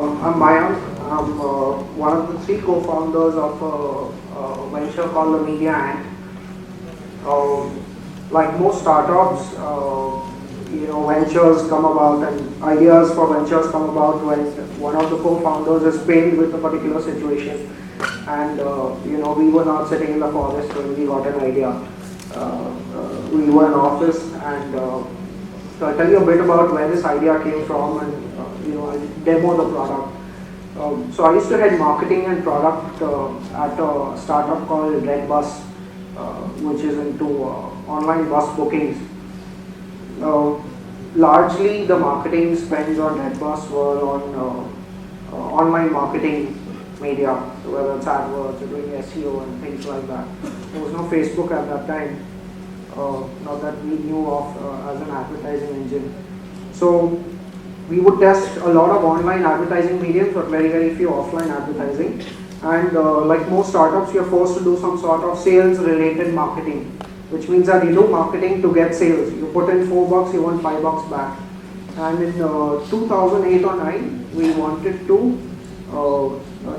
I'm Mayank. I'm one of the three co-founders of a venture called TheMediaAnt. Like most startups, ventures come about and ideas for ventures come about when one of the co-founders is pained with a particular situation. And, we were not sitting in the forest when we got an idea. We were in office and so I'll tell you a bit about where this idea came from and, I'll demo the product. So I used to head marketing and product at a startup called Redbus, which is into online bus bookings. Largely the marketing spends on Redbus were on online marketing media, so whether it's AdWords or doing SEO and things like that. There was no Facebook at that time, not that we knew of as an advertising engine. So we would test a lot of online advertising mediums, but very few offline advertising. And like most startups, you're forced to do some sort of sales-related marketing, which means that you do marketing to get sales. You put in $4, you want $5 back. And in 2008 or 9, we wanted to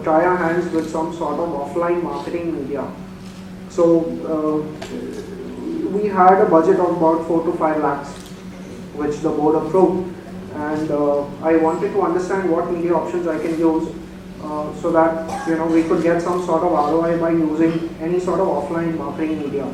try our hands with some sort of offline marketing media. So we had a budget of about 4 to 5 lakhs, which the board approved. And I wanted to understand what media options I can use so that we could get some sort of ROI by using any sort of offline marketing media.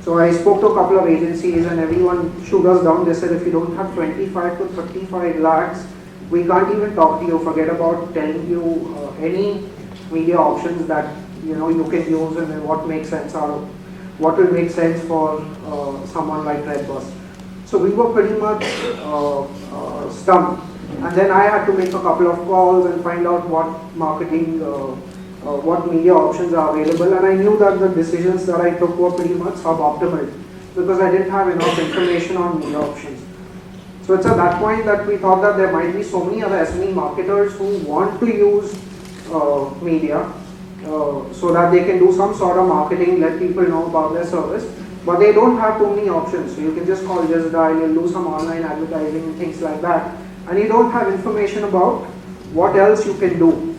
So I spoke to a couple of agencies and everyone shoot us down. They said if you don't have 25 to 35 lakhs, we can't even talk to you. Forget about telling you any media options that you can use and then what makes sense out of what will make sense for someone like Redbus. So we were pretty much stumped, and then I had to make a couple of calls and find out what marketing, what media options are available, and I knew that the decisions that I took were pretty much suboptimal because I didn't have enough information on media options. So it's at that point that we thought that there might be so many other SME marketers who want to use media so that they can do some sort of marketing, let people know about their service. But they don't have too many options, so you can just call Just Dial, you'll do some online advertising and things like that, and you don't have information about what else you can do.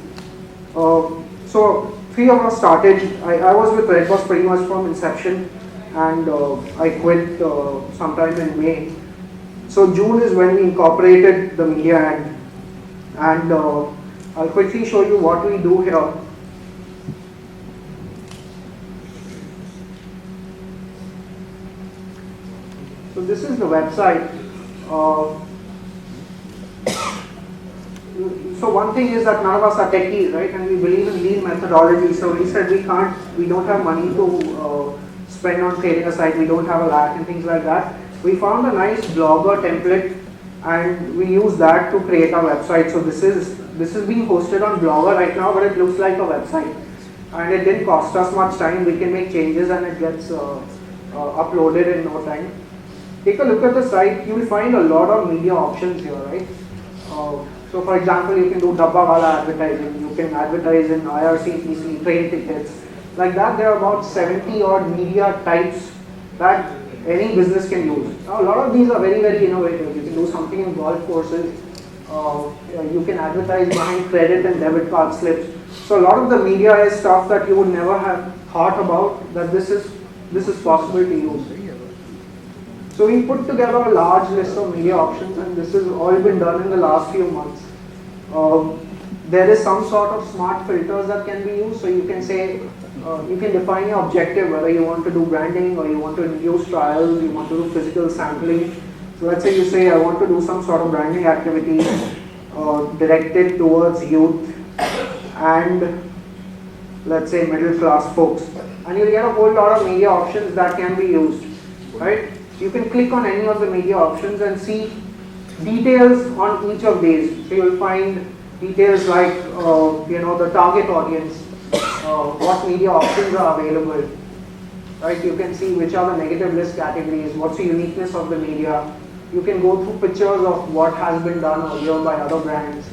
So 3 of us started. I was with Redbus pretty much from inception, and I quit sometime in May. So June is when we incorporated TheMediaAnt, and I'll quickly show you what we do here. So this is the website. So one thing is that none of us are techies, right? And we believe in lean methodology. So we said we don't have money to spend on creating a site. We don't have a lakh and things like that. We found a nice blogger template, and we use that to create our website. So this is being hosted on Blogger right now, but it looks like a website, and it didn't cost us much time. We can make changes, and it gets uploaded in no time. Take a look at the site, you will find a lot of media options here, right? So for example, you can do Dabbawala advertising, you can advertise in IRCTC, train tickets. Like that, there are about 70 odd media types that any business can use. Now, a lot of these are very innovative. You can do something in golf courses, you can advertise behind credit and debit card slips. So a lot of the media is stuff that you would never have thought about that this is possible to use. So we put together a large list of media options, and this has all been done in the last few months. There is some sort of smart filters that can be used. So you can say, you can define your objective, whether you want to do branding or you want to induce trials, you want to do physical sampling. So let's say you say, I want to do some sort of branding activity directed towards youth and let's say middle class folks. And you get a whole lot of media options that can be used, right? You can click on any of the media options and see details on each of these. So you'll find details like, the target audience, what media options are available, right? You can see which are the negative list categories, what's the uniqueness of the media. You can go through pictures of what has been done earlier by other brands,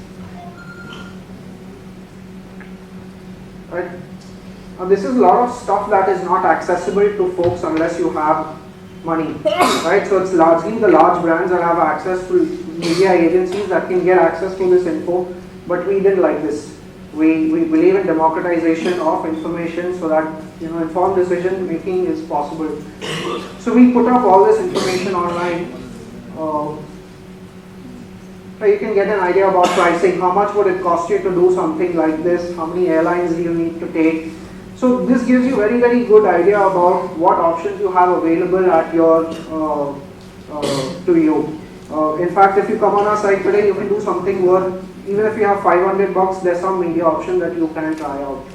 right? Now this is a lot of stuff that is not accessible to folks unless you have money, right? So it's largely the large brands that have access to media agencies that can get access to this info. but we didn't like this. We believe in democratization of information so that informed decision making is possible. So we put up all this information online. So you can get an idea about pricing. How much would it cost you to do something like this? How many airlines do you need to take? So this gives you very, very good idea about what options you have available at your to you. In fact, if you come on our site today, you can do something worth, even if you have $500, there's some media option that you can try out.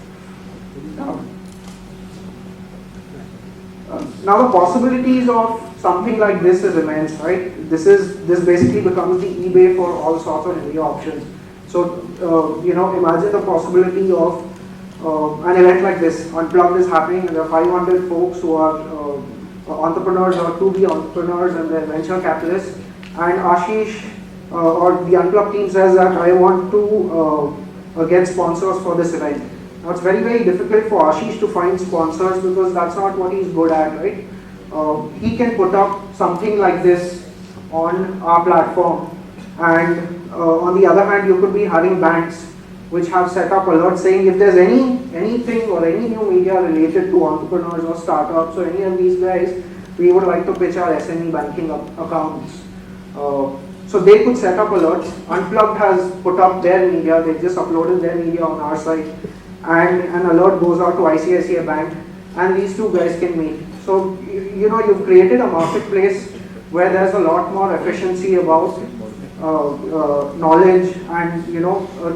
Now the possibilities of something like this is immense, right? This basically becomes the eBay for all sorts of media options. So imagine the possibility of an event like this. UnPluggd is happening, and there are 500 folks who are entrepreneurs or to be entrepreneurs, and they're venture capitalists. And Ashish or the UnPluggd team says that I want to get sponsors for this event. Now it's very, very difficult for Ashish to find sponsors because that's not what he's good at, right? He can put up something like this on our platform, and on the other hand, you could be having banks which have set up alerts saying if there's anything or any new media related to entrepreneurs or startups or any of these guys, we would like to pitch our SME banking accounts. So they could set up alerts. UnPluggd has put up their media, they just uploaded their media on our site, and an alert goes out to ICICI Bank, and these two guys can meet. So you've created a marketplace where there's a lot more efficiency about knowledge, and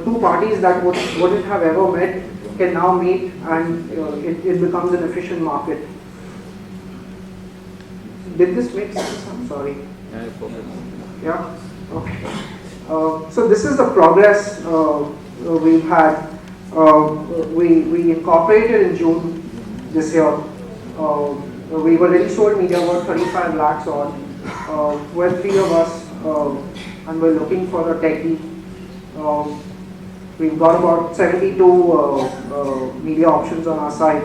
two parties that wouldn't have ever met can now meet, and it becomes an efficient market. Did this make sense? I'm sorry. Yeah? Okay. So this is the progress we've had. We incorporated in June this year. We've already sold media worth 35 lakhs on. We're 3 of us, and we're looking for a techie. We've got about 72 media options on our site.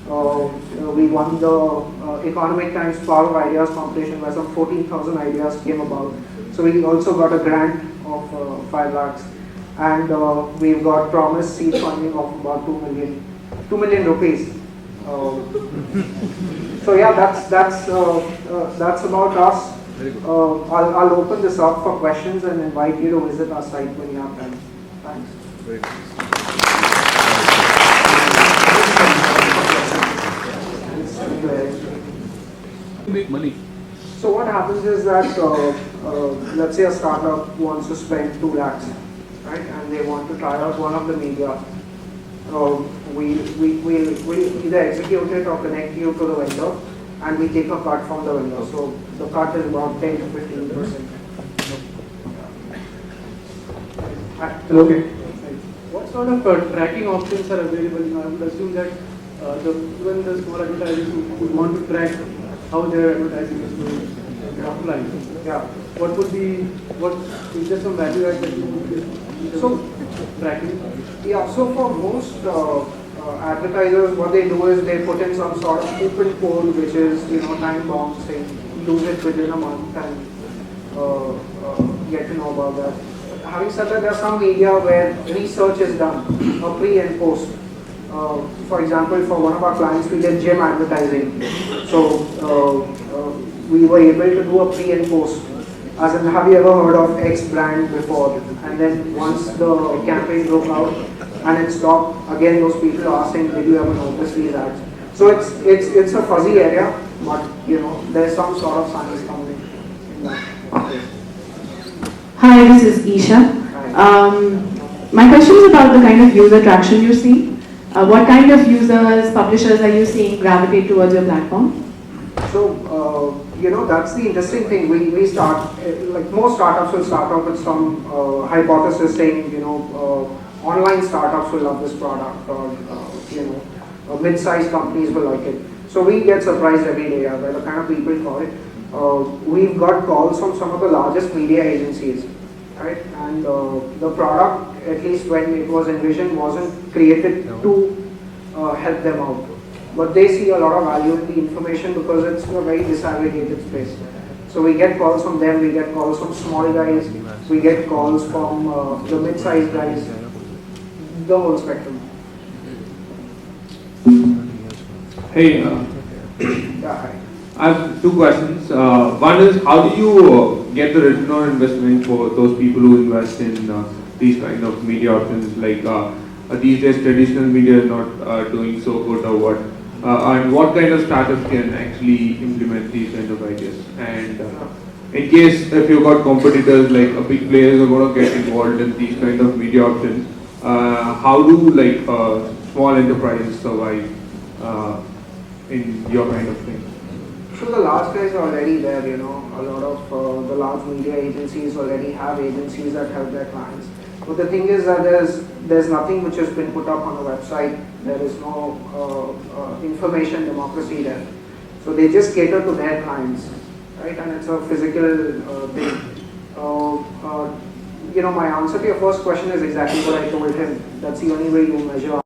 We won the Economic Times Power of Ideas competition where some 14,000 ideas came about. So we also got a grant of 5 lakhs. And we've got promised seed funding of about 2 million rupees. So yeah, that's about us. I'll open this up for questions and invite you to visit our site when you have time. Thanks. Great. Make money. So what happens is that let's say a startup wants to spend 2 lakhs, right, and they want to try out one of the media. We either execute it or connect you to the vendor, and we take a cut from the vendor. So the cut is about 10 to 15%. Okay. What sort of tracking options are available? I would assume that even the small advertisers would want to track how their advertising is going offline. Yeah. What is there some value add that you would give? So Tracking. Yeah, so for most advertisers, what they do is they put in some sort of open code, which is time bound, saying use it within a month and get to know about that. Having said that, there are some media where research is done, pre and post. For example, for one of our clients, we did gym advertising. So we were able to do a pre and post. As in, have you ever heard of X brand before? And then once the campaign broke out and it stopped, again those people are asking, did you ever notice these ads? So it's a fuzzy area, but there's some sort of science coming in that. Hi, this is Isha. My question is about the kind of user traction you see. What kind of users, publishers are you seeing gravitate towards your platform? So, that's the interesting thing. We start, like most startups will start off with some hypothesis saying, online startups will love this product, or mid-sized companies will like it. So we get surprised every day by the kind of people call it. We've got calls from some of the largest media agencies, right? And the product, at least when it was envisioned, wasn't created to help them out. But they see a lot of value in the information because it's a very disaggregated space. So we get calls from them, we get calls from small guys We get calls from the mid-sized guys, the whole spectrum. Hey, Yeah, hi. I have two questions. One is, how do you get the return on investment for those people who invest in these kind of media options? Like these days, traditional media is not doing so good, or what? And what kind of startups can actually implement these kind of ideas? And in case if you got competitors like big players are going to get involved in these kind of media options, how do like small enterprises survive in your kind of thing? So the large guys are already there, you know. A lot of the large media agencies already have agencies that help their clients. But the thing is that there's nothing which has been put up on the website. There is no information democracy there. So they just cater to their clients, right? And it's a physical thing. You know, my answer to your first question is exactly what I told him. That's the only way you measure